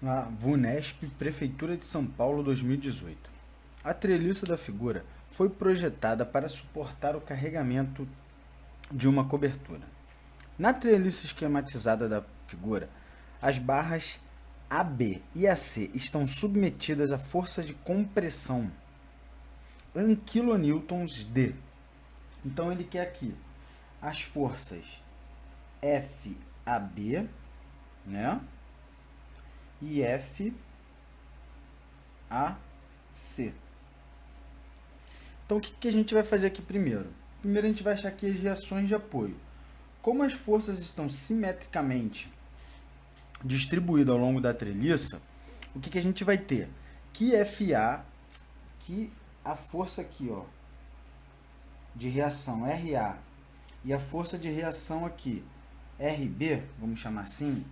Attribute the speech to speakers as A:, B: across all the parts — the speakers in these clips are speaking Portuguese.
A: Na VUNESP, Prefeitura de São Paulo, 2018. A treliça da figura foi projetada para suportar o carregamento de uma cobertura. Na treliça esquematizada da figura, as barras AB e AC estão submetidas à força de compressão em kilonewtons de. Então ele quer aqui as forças FAB, né? E FAC. Então o que a gente vai fazer aqui primeiro? Primeiro a gente vai achar aqui as reações de apoio. Como as forças estão simetricamente distribuídas ao longo da treliça, o que a gente vai ter? Que FA, que a força aqui, ó, de reação RA e a força de reação aqui RB, vamos chamar assim,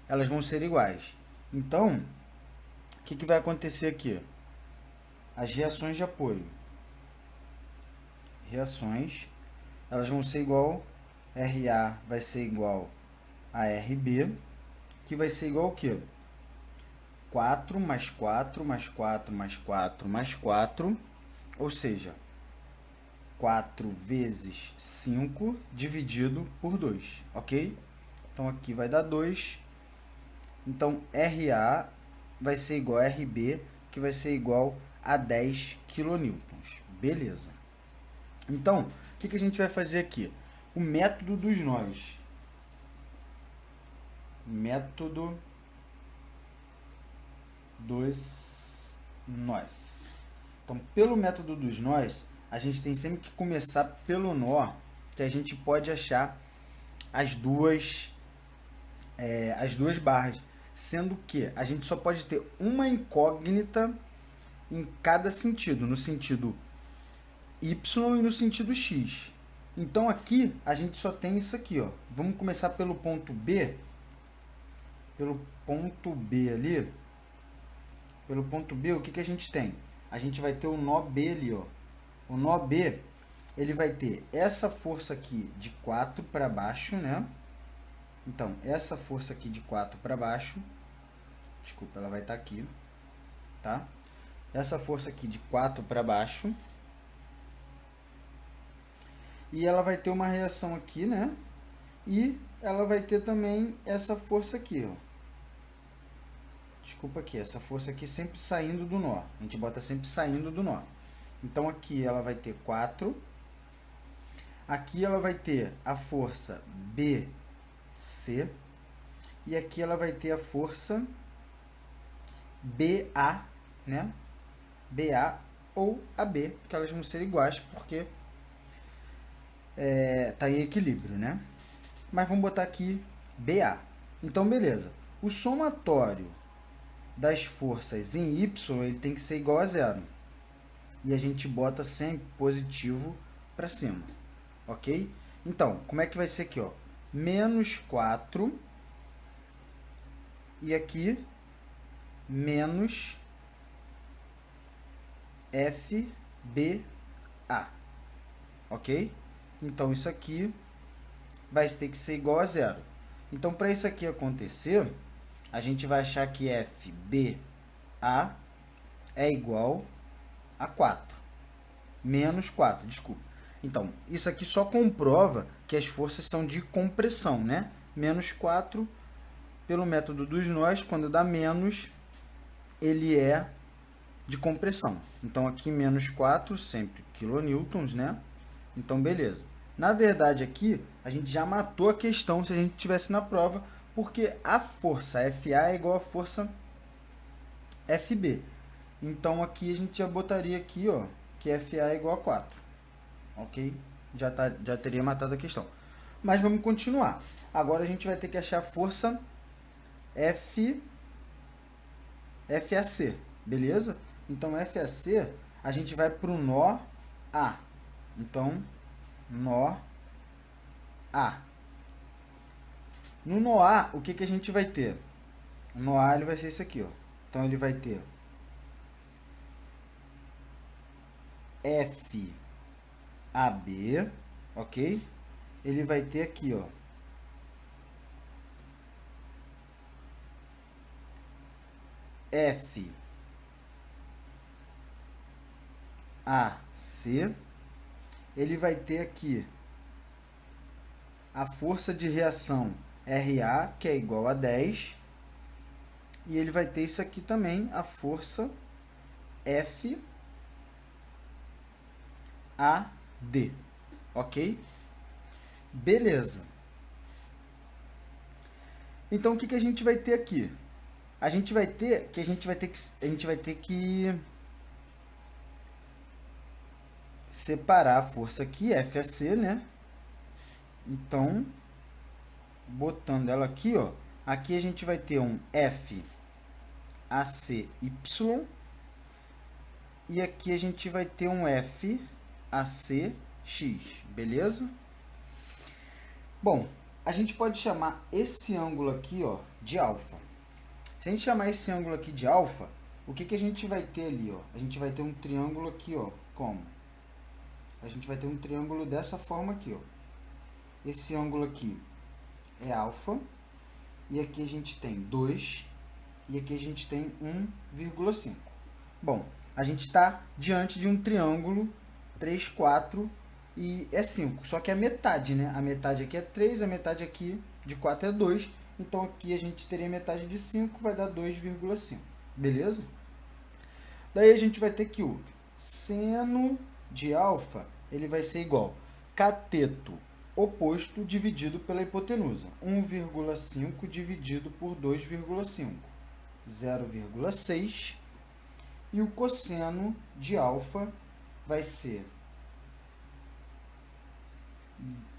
A: elas vão ser iguais. Então, o que vai acontecer aqui? As reações de apoio. Reações, elas vão ser igual, RA vai ser igual a RB, que vai ser igual ao quê? 4 mais 4 mais 4 mais 4 mais 4, ou seja, 4 vezes 5 dividido por 2, ok? Então aqui vai dar 2. Então RA vai ser igual a RB, que vai ser igual a 10 kN. Beleza. Então, o que a gente vai fazer aqui? O método dos nós. Método dos nós. Então, pelo método dos nós, a gente tem sempre que começar pelo nó, que a gente pode achar as duas barras, sendo que a gente só pode ter uma incógnita em cada sentido, no sentido Y e no sentido X. Então aqui a gente só tem isso aqui, ó. Vamos começar pelo ponto B. Pelo ponto B ali. Pelo ponto B, o que a gente tem? A gente vai ter o nó B ali, ó. O nó B, ele vai ter essa força aqui de 4 para baixo, né? Então, essa força aqui de 4 para baixo, desculpa, ela vai estar aqui, tá? Essa força aqui de 4 para baixo. E ela vai ter uma reação aqui, né? E ela vai ter também essa força aqui, ó. Desculpa aqui, essa força aqui sempre saindo do nó. A gente bota sempre saindo do nó. Então aqui ela vai ter 4. Aqui ela vai ter a força BC. E aqui ela vai ter a força BA, né? BA ou AB, porque elas vão ser iguais, porque tá em equilíbrio, né? Mas vamos botar aqui BA. Então, beleza. O somatório das forças em Y, ele tem que ser igual a zero. E a gente bota sempre positivo para cima, ok? Então, como é que vai ser aqui, ó? Menos 4 e aqui menos FBA, ok? Então, isso aqui vai ter que ser igual a zero. Então, para isso aqui acontecer, a gente vai achar que FBA é igual a 4. Menos 4, desculpa. Então, isso aqui só comprova que as forças são de compressão, né? Menos 4, pelo método dos nós, quando dá menos, ele é de compressão. Então, aqui menos 4, sempre kilonewtons, né? Então, beleza. Na verdade, aqui, a gente já matou a questão se a gente tivesse na prova, porque a força FA é igual a força FB. Então, aqui a gente já botaria aqui, ó, que FA é igual a 4. Ok? Já teria matado a questão. Mas vamos continuar. Agora a gente vai ter que achar a força FAC. Beleza? Então, FAC, a gente vai para o nó A. Então, nó A. No nó A, o que a gente vai ter? O nó A ele vai ser esse aqui, ó. Então, ele vai ter FAB, ok? Ele vai ter aqui, ó, FAC, ele vai ter aqui a força de reação RA, que é igual a 10, e ele vai ter isso aqui também, a força FAD, ok? Beleza. Então, o que a gente vai ter aqui? A gente vai ter que separar a força aqui, FAC, né? Então, botando ela aqui, ó, aqui a gente vai ter um FACY e aqui a gente vai ter um FACX, beleza? Bom, a gente pode chamar esse ângulo aqui, ó, de alfa. Se a gente chamar esse ângulo aqui de alfa, o que a gente vai ter ali, ó? A gente vai ter um triângulo aqui, ó, como? A gente vai ter um triângulo dessa forma aqui, ó. Esse ângulo aqui é alfa, e aqui a gente tem 2, e aqui a gente tem 1,5. Bom, a gente está diante de um triângulo 3, 4 e é 5. Só que a metade, né? A metade aqui é 3, a metade aqui de 4 é 2. Então, aqui a gente teria metade de 5, vai dar 2,5. Beleza? Daí, a gente vai ter que o seno de alfa, ele vai ser igual cateto oposto dividido pela hipotenusa. 1,5 dividido por 2,5. 0,6. E o cosseno de alfa vai ser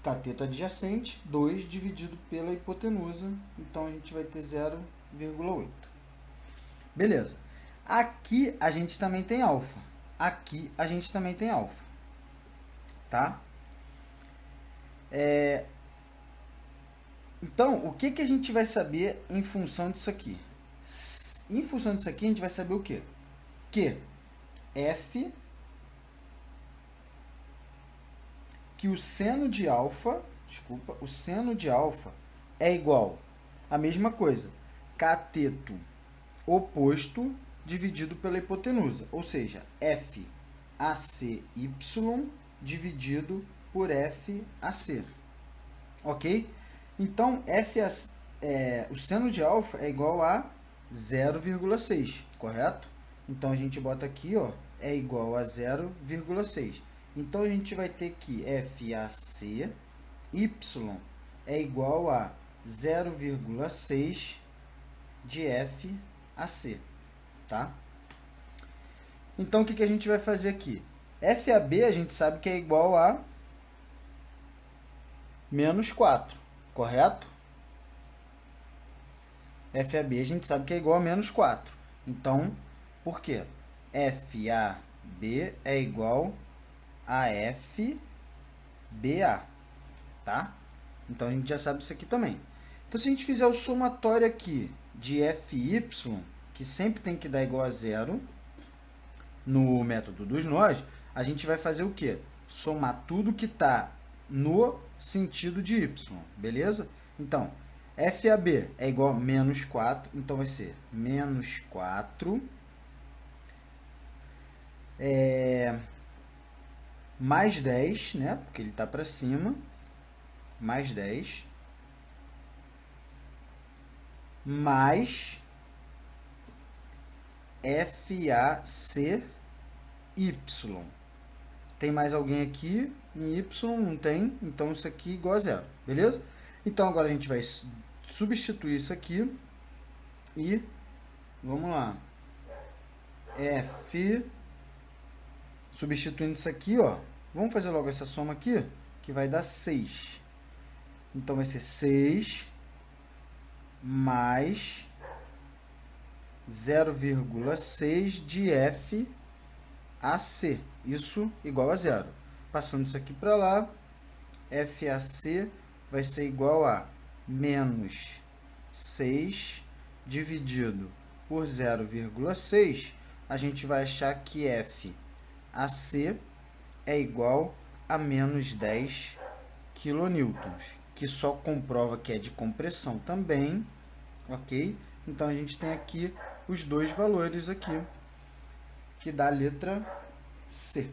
A: cateto adjacente, 2 dividido pela hipotenusa. Então, a gente vai ter 0,8. Beleza. Aqui a gente também tem alfa. Aqui a gente também tem alfa. Tá? Então, o que a gente vai saber em função disso aqui? Em função disso aqui, a gente vai saber o quê? Que o seno de alfa, o seno de alfa é igual a mesma coisa, cateto oposto dividido pela hipotenusa, ou seja, FACY dividido por FAC, ok? Então, o seno de alfa é igual a 0,6, correto? Então, a gente bota aqui, ó, é igual a 0,6. Então, a gente vai ter que FACY é igual a 0,6 de FAC, tá? Então, o que a gente vai fazer aqui? FAB a gente sabe que é igual a menos 4, correto? FAB a gente sabe que é igual a menos 4. Então, por quê? FAB é igual a FBA, tá? Então, a gente já sabe isso aqui também. Então, se a gente fizer o somatório aqui de FY, que sempre tem que dar igual a 0, no método dos nós, a gente vai fazer o quê? Somar tudo que está no sentido de y, beleza? Então, FAB é igual a menos 4, então vai ser menos 4 mais 10, né? Porque ele está para cima, mais 10, mais FACY. Tem mais alguém aqui em y? Não tem, então isso aqui é igual a 0, beleza? Então, agora a gente vai substituir isso aqui e vamos lá. Substituindo isso aqui, ó, vamos fazer logo essa soma aqui, que vai dar 6. Então, vai ser 6 mais 0,6 de FAC. Isso igual a 0. Passando isso aqui para lá, FAC vai ser igual a menos 6 dividido por 0,6. A gente vai achar que FAC é igual a menos 10 kN, que só comprova que é de compressão também, ok? Então, a gente tem aqui os dois valores aqui, que dá a letra C.